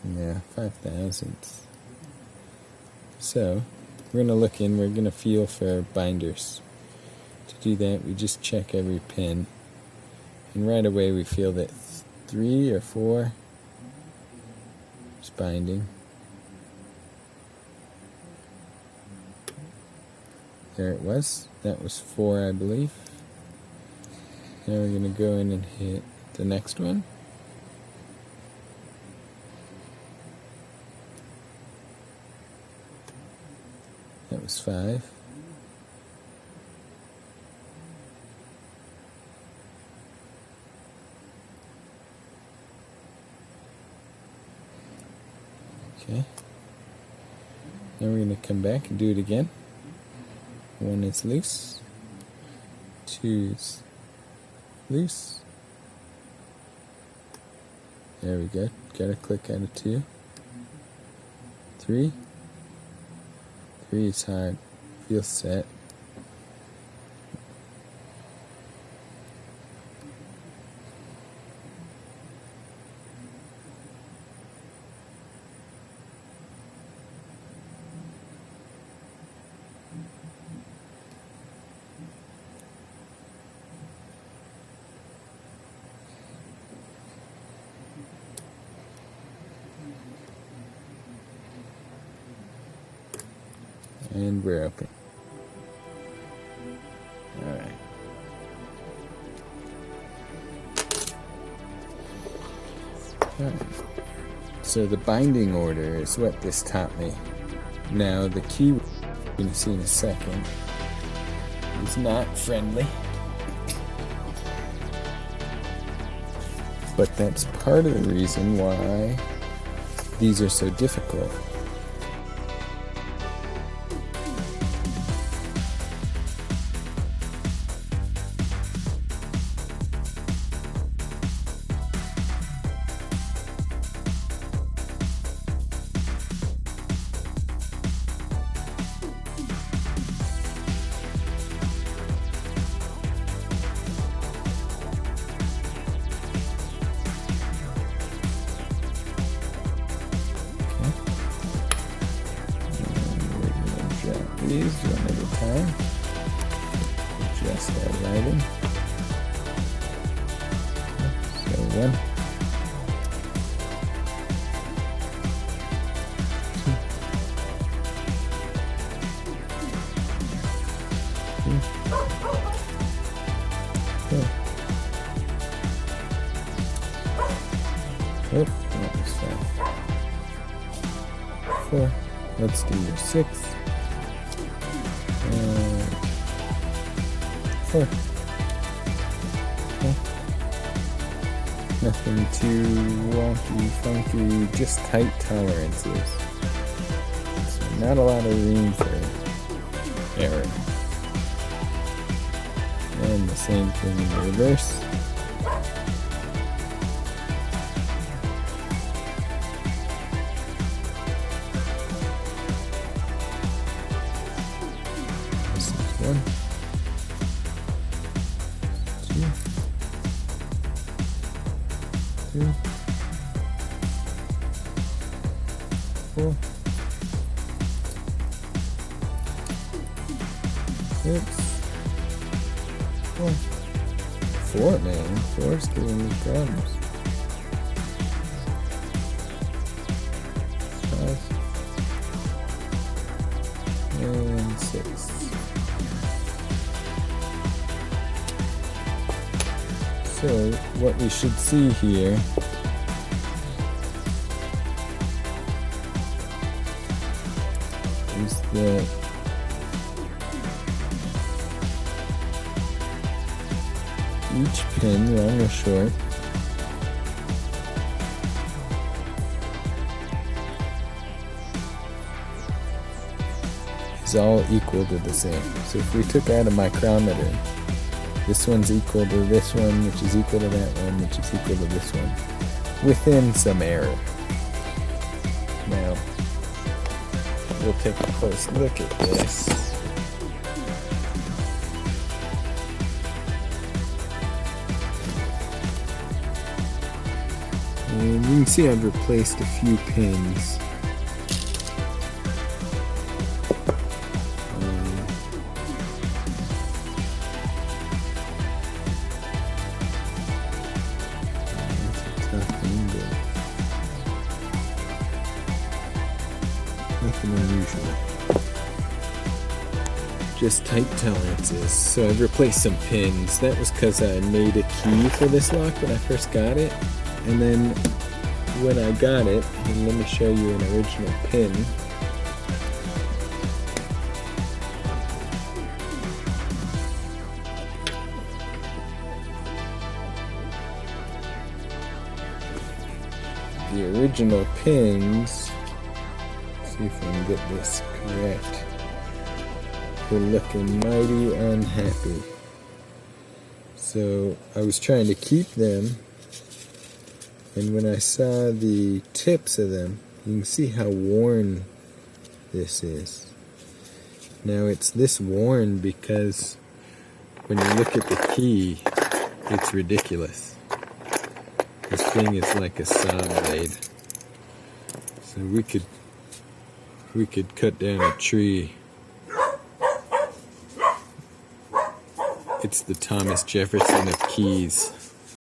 Yeah, 5/1000. So we're going to look in, we're going to feel for binders. To do that, we just check every pin. And right away we feel that 3 or 4 is binding. There it was. That was 4, I believe. Now we're going to go in and hit the next one. That was 5. Okay. Now we're going to come back and do it again. 1 is loose. 2 is loose. There we go. Got a click out of 2. 3. 3 is hard. Feels set. And we're open. Alright. So the binding order is what this taught me. Now the key, we're going to see in a second, is not friendly. But that's part of the reason why these are so difficult. These one at a time. Adjust that lighting. So 1, 2, 3, 4. Oh, that was 5. 4. Let's do your 6. 4. Okay. Nothing too wonky, funky, just tight tolerances. So not a lot of room for error. And the same thing in reverse. This is 1. 2, 4, 6, 4, man. 4's giving me problems. 5 and 6. So what we should see here is that each pin, long or short, is all equal to the same. So if we took out a micrometer, this one's equal to this one, which is equal to that one, which is equal to this one, within some error. Now, we'll take a close look at this. And You can see I've replaced a few pins. Nothing unusual. Just tight tolerances. So I've replaced some pins. That was because I made a key for this lock when I first got it. And then when I got it, and let me show you an original pin. The original pins, see if I can get this correct, were looking mighty unhappy. So I was trying to keep them, and when I saw the tips of them, you can see how worn this is. Now it's this worn because when you look at the key, it's ridiculous. This thing is like a saw blade. So we could cut down a tree. It's the Thomas Jefferson of keys.